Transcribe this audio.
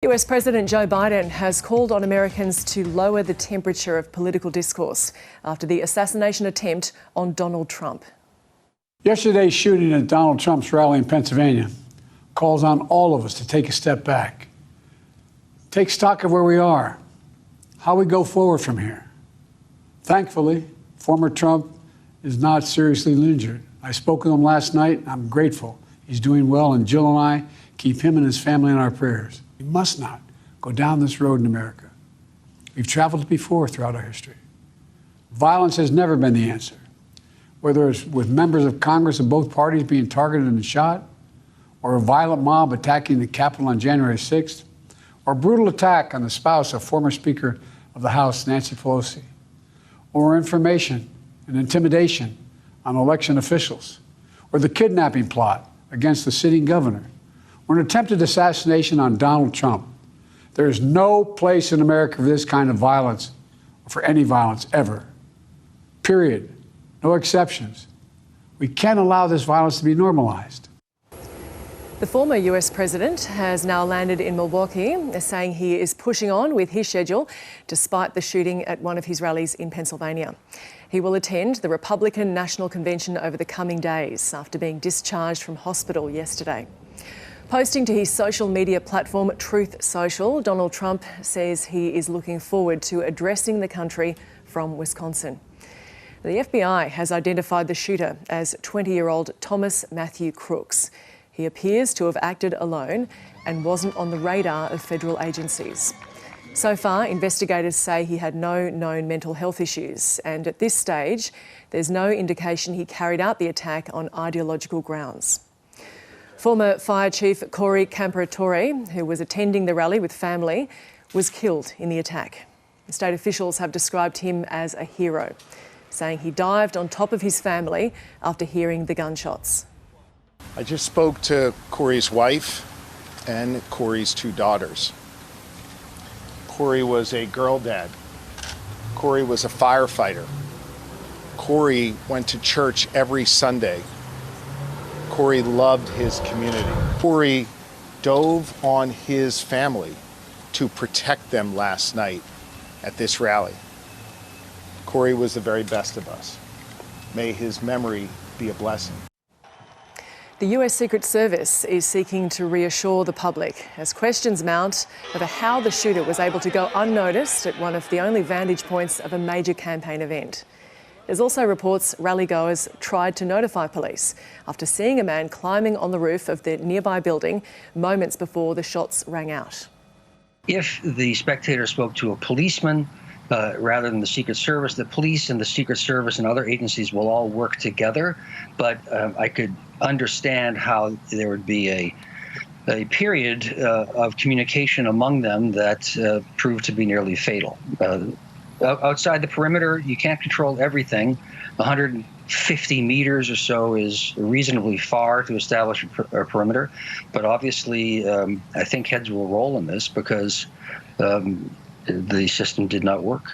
US President Joe Biden has called on Americans to lower the temperature of political discourse after the assassination attempt on Donald Trump. Yesterday's shooting at Donald Trump's rally in Pennsylvania calls on all of us to take a step back, take stock of where we are, how we go forward from here. Thankfully, former Trump is not seriously injured. I spoke with him last night. I'm grateful. He's doing well, and Jill and I keep him and his family in our prayers. We must not go down this road in America. We've traveled it before throughout our history. Violence has never been the answer, whether it's with members of Congress of both parties being targeted and shot, or a violent mob attacking the Capitol on January 6th, or a brutal attack on the spouse of former Speaker of the House, Nancy Pelosi, or information and intimidation on election officials, or the kidnapping plot against the sitting governor, or an attempted assassination on Donald Trump. There is no place in America for this kind of violence, or for any violence ever. Period. No exceptions. We can't allow this violence to be normalized. The former US president has now landed in Milwaukee, saying he is pushing on with his schedule despite the shooting at one of his rallies in Pennsylvania. He will attend the Republican National Convention over the coming days after being discharged from hospital yesterday. Posting to his social media platform Truth Social, Donald Trump says he is looking forward to addressing the country from Wisconsin. The FBI has identified the shooter as 20-year-old Thomas Matthew Crooks. He appears to have acted alone and wasn't on the radar of federal agencies. So far, investigators say he had no known mental health issues, and at this stage, there's no indication he carried out the attack on ideological grounds. Former Fire Chief Corey Comperatore, who was attending the rally with family, was killed in the attack. State officials have described him as a hero, saying he dived on top of his family after hearing the gunshots. I just spoke to Corey's wife and Corey's two daughters. Corey was a girl dad. Corey was a firefighter. Corey went to church every Sunday. Corey loved his community. Corey dove on his family to protect them last night at this rally. Corey was the very best of us. May his memory be a blessing. The US Secret Service is seeking to reassure the public as questions mount over how the shooter was able to go unnoticed at one of the only vantage points of a major campaign event. There's also reports rallygoers tried to notify police after seeing a man climbing on the roof of the nearby building moments before the shots rang out. If the spectator spoke to a policeman rather than the Secret Service, the police and the Secret Service and other agencies will all work together. But I could understand how there would be a period of communication among them that proved to be nearly fatal. Outside the perimeter, you can't control everything. 150 meters or so is reasonably far to establish a perimeter. But obviously, I think heads will roll in this because the system did not work.